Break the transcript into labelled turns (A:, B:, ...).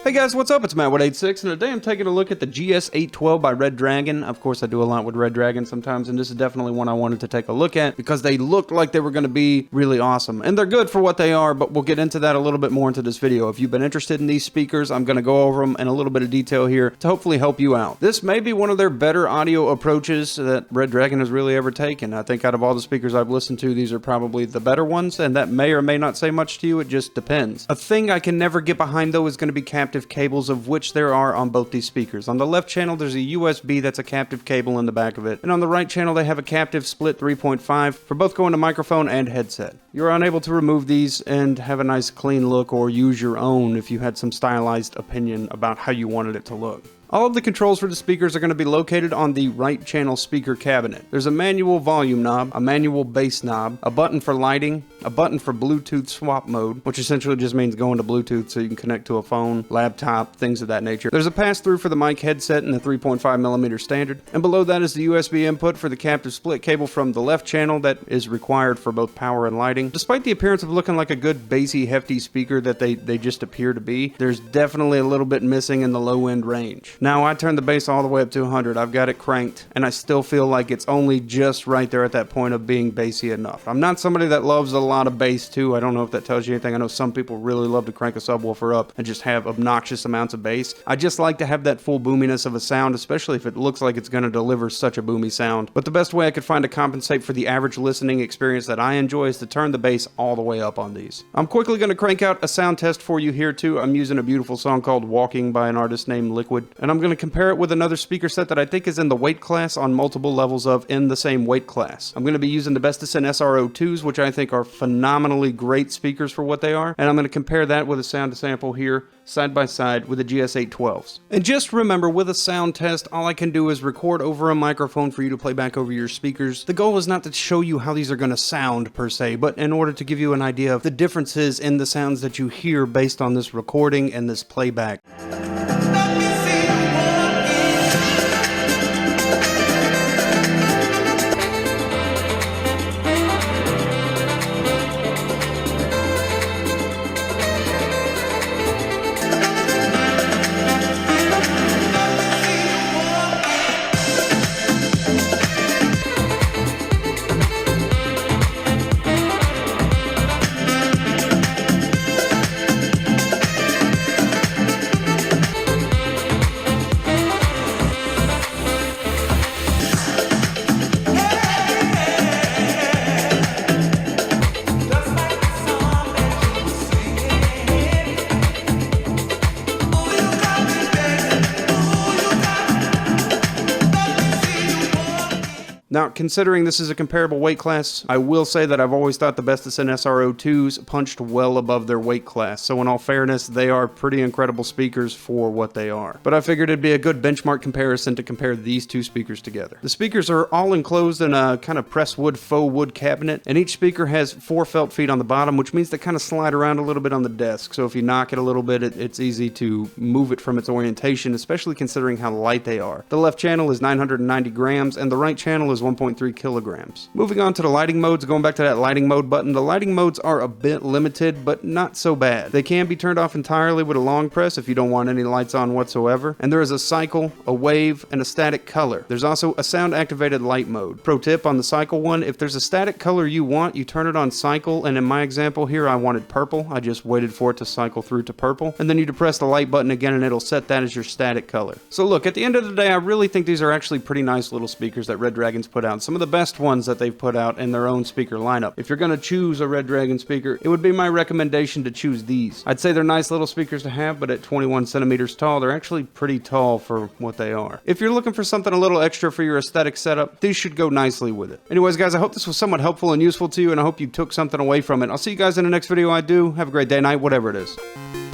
A: Hey guys, what's up? It's LiQWYD86, and today I'm taking a look at the GS812 by Redragon. Of course, I do a lot with Redragon sometimes, and this is definitely one I wanted to take a look at because they looked like they were going to be really awesome. And they're good for what they are, but we'll get into that a little bit more into this video. If you've been interested in these speakers, I'm going to go over them in a little bit of detail here to hopefully help you out. This may be one of their better audio approaches that Redragon has really ever taken. I think out of all the speakers I've listened to, these are probably the better ones, and that may or may not say much to you. It just depends. A thing I can never get behind, though, is going to be captive cables, of which there are on both these speakers. On the left channel, there's a USB that's a captive cable in the back of it, and on the right channel, they have a captive split 3.5 for both going to microphone and headset. You're unable to remove these and have a nice clean look, or use your own if you had some stylized opinion about how you wanted it to look. All of the controls for the speakers are going to be located on the right channel speaker cabinet. There's a manual volume knob, a manual bass knob, a button for lighting, a button for Bluetooth swap mode, which essentially just means going to Bluetooth so you can connect to a phone, laptop, things of that nature. There's a pass-through for the mic headset and the 3.5mm standard, and below that is the USB input for the captive split cable from the left channel that is required for both power and lighting. Despite the appearance of looking like a good bassy, hefty speaker that they just appear to be, there's definitely a little bit missing in the low-end range. Now, I turned the bass all the way up to 100. I've got it cranked, and I still feel like it's only just right there at that point of being bassy enough. I'm not somebody that loves a lot of bass, too. I don't know if that tells you anything. I know some people really love to crank a subwoofer up and just have obnoxious amounts of bass. I just like to have that full boominess of a sound, especially if it looks like it's going to deliver such a boomy sound. But the best way I could find to compensate for the average listening experience that I enjoy is to turn the bass all the way up on these. I'm quickly going to crank out a sound test for you here, too. I'm using a beautiful song called Walking by an artist named LiQWYD, and I'm going to compare it with another speaker set that I think is in the weight class on multiple levels of in the same weight class. I'm going to be using the Bestison SR02s, which I think are phenomenally great speakers for what they are, and I'm going to compare that with a sound to sample here side by side with the GS812s. And just remember, with a sound test, all I can do is record over a microphone for you to play back over your speakers. The goal is not to show you how these are going to sound per se, but in order to give you an idea of the differences in the sounds that you hear based on this recording and this playback. Now, considering this is a comparable weight class, I will say that I've always thought the Bestison SR02s punched well above their weight class, so in all fairness, they are pretty incredible speakers for what they are. But I figured it'd be a good benchmark comparison to compare these two speakers together. The speakers are all enclosed in a kind of pressed wood, faux wood cabinet, and each speaker has 4 felt feet on the bottom, which means they kind of slide around a little bit on the desk, so if you knock it a little bit, it's easy to move it from its orientation, especially considering how light they are. The left channel is 990 grams, and the right channel is 1.3 kilograms. Moving on to the lighting modes, going back to that lighting mode button, the lighting modes are a bit limited, but not so bad. They can be turned off entirely with a long press if you don't want any lights on whatsoever, and there is a cycle, a wave, and a static color. There's also a sound activated light mode. Pro tip on the cycle one, if there's a static color you want, you turn it on cycle, and in my example here, I wanted purple. I just waited for it to cycle through to purple, and then you depress the light button again, and it'll set that as your static color. So look, at the end of the day, I really think these are actually pretty nice little speakers that Redragon's put out. Some of the best ones that they've put out in their own speaker lineup. If you're going to choose a Redragon speaker, it would be my recommendation to choose these. I'd say they're nice little speakers to have, but at 21 centimeters tall, they're actually pretty tall for what they are. If you're looking for something a little extra for your aesthetic setup, these should go nicely with it. Anyways, guys, I hope this was somewhat helpful and useful to you, and I hope you took something away from it. I'll see you guys in the next video I do. Have a great day, night, whatever it is.